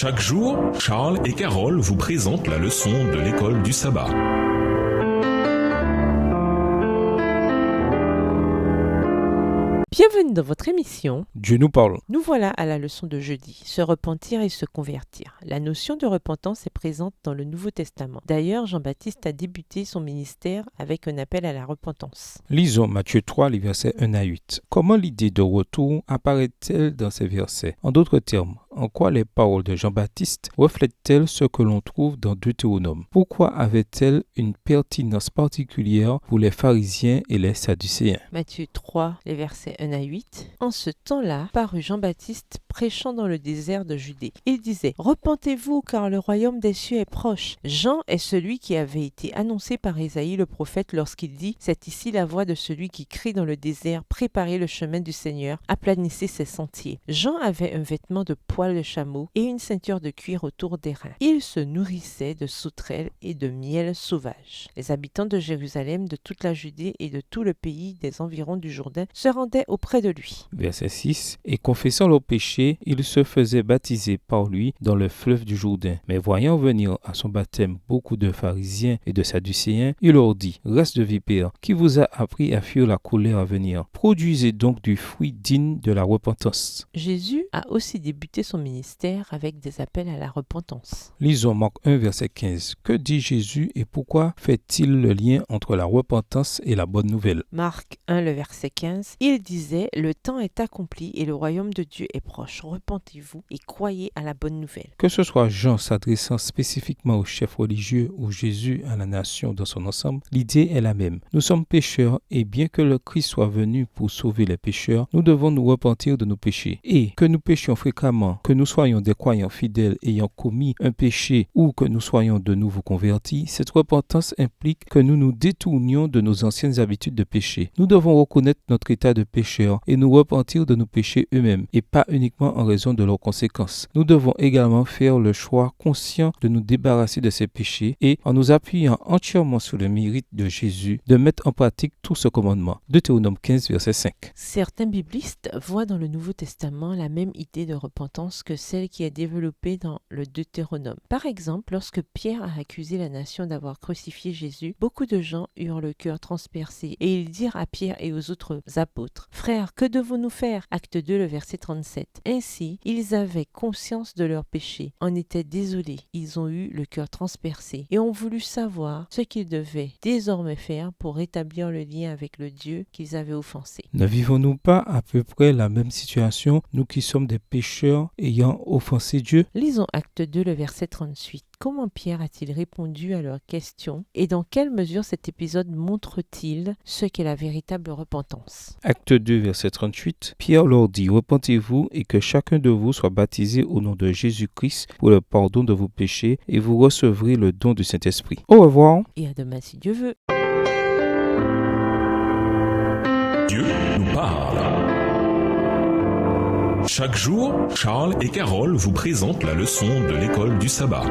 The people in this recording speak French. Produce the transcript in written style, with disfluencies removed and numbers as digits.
Chaque jour, Charles et Carole vous présentent la leçon de l'école du sabbat. Bienvenue dans votre émission. Dieu nous parle. Nous voilà à la leçon de jeudi, se repentir et se convertir. La notion de repentance est présente dans le Nouveau Testament. D'ailleurs, Jean-Baptiste a débuté son ministère avec un appel à la repentance. Lisons Matthieu 3, les versets 1 à 8. Comment l'idée de retour apparaît-elle dans ces versets? En d'autres termes, en quoi les paroles de Jean-Baptiste reflètent-elles ce que l'on trouve dans Deutéronome? Pourquoi avaient-elles une pertinence particulière pour les pharisiens et les sadducéens? Matthieu 3, les versets 1 à 8. En ce temps-là, parut Jean-Baptiste prêchant dans le désert de Judée. Il disait « Repentez-vous, car le royaume des cieux est proche. » Jean est celui qui avait été annoncé par Ésaïe le prophète lorsqu'il dit « C'est ici la voix de celui qui crie dans le désert, préparez le chemin du Seigneur, aplanissez ses sentiers. » Jean avait un vêtement de poil de chameau et une ceinture de cuir autour des reins. Il se nourrissait de sauterelles et de miel sauvage. Les habitants de Jérusalem, de toute la Judée et de tout le pays des environs du Jourdain se rendaient auprès de lui. Verset 6. Et confessant leurs péchés, ils se faisaient baptiser par lui dans le fleuve du Jourdain. Mais voyant venir à son baptême beaucoup de pharisiens et de sadducéens, il leur dit « Race de vipères, qui vous a appris à fuir la colère à venir? Produisez donc du fruit digne de la repentance. » Jésus a aussi débuté son ministère avec des appels à la repentance. Lisons Marc 1, verset 15. Que dit Jésus et pourquoi fait-il le lien entre la repentance et la bonne nouvelle? Marc 1, le verset 15, il disait « Le temps est accompli et le royaume de Dieu est proche. Repentez-vous et croyez à la bonne nouvelle. » Que ce soit Jean s'adressant spécifiquement aux chefs religieux ou Jésus à la nation dans son ensemble, l'idée est la même. Nous sommes pécheurs et bien que le Christ soit venu pour sauver les pécheurs, nous devons nous repentir de nos péchés. Et que nous péchions fréquemment, que nous soyons des croyants fidèles ayant commis un péché ou que nous soyons de nouveau convertis, cette repentance implique que nous nous détournions de nos anciennes habitudes de péché. Nous devons reconnaître notre état de pécheur et nous repentir de nos péchés eux-mêmes et pas uniquement en raison de leurs conséquences. Nous devons également faire le choix conscient de nous débarrasser de ces péchés et, en nous appuyant entièrement sur le mérite de Jésus, de mettre en pratique tout ce commandement. Deutéronome 15, verset 5. Certains biblistes voient dans le Nouveau Testament la même idée de repentance que celle qui est développée dans le Deutéronome. Par exemple, lorsque Pierre a accusé la nation d'avoir crucifié Jésus, beaucoup de gens eurent le cœur transpercé et ils dirent à Pierre et aux autres apôtres « Frères, que devons-nous faire ?» Acte 2, le verset 37. Ainsi, ils avaient conscience de leurs péchés, en étaient désolés, ils ont eu le cœur transpercé et ont voulu savoir ce qu'ils devaient désormais faire pour rétablir le lien avec le Dieu qu'ils avaient offensé. Ne vivons-nous pas à peu près la même situation, nous qui sommes des pécheurs ayant offensé Dieu? Lisons Acte 2, le verset 38. Comment Pierre a-t-il répondu à leurs questions et dans quelle mesure cet épisode montre-t-il ce qu'est la véritable repentance? Acte 2, verset 38. Pierre leur dit « Repentez-vous et que chacun de vous soit baptisé au nom de Jésus-Christ pour le pardon de vos péchés et vous recevrez le don du Saint-Esprit. » Au revoir. Et à demain si Dieu veut. Dieu nous parle. Chaque jour, Charles et Carole vous présentent la leçon de l'école du sabbat.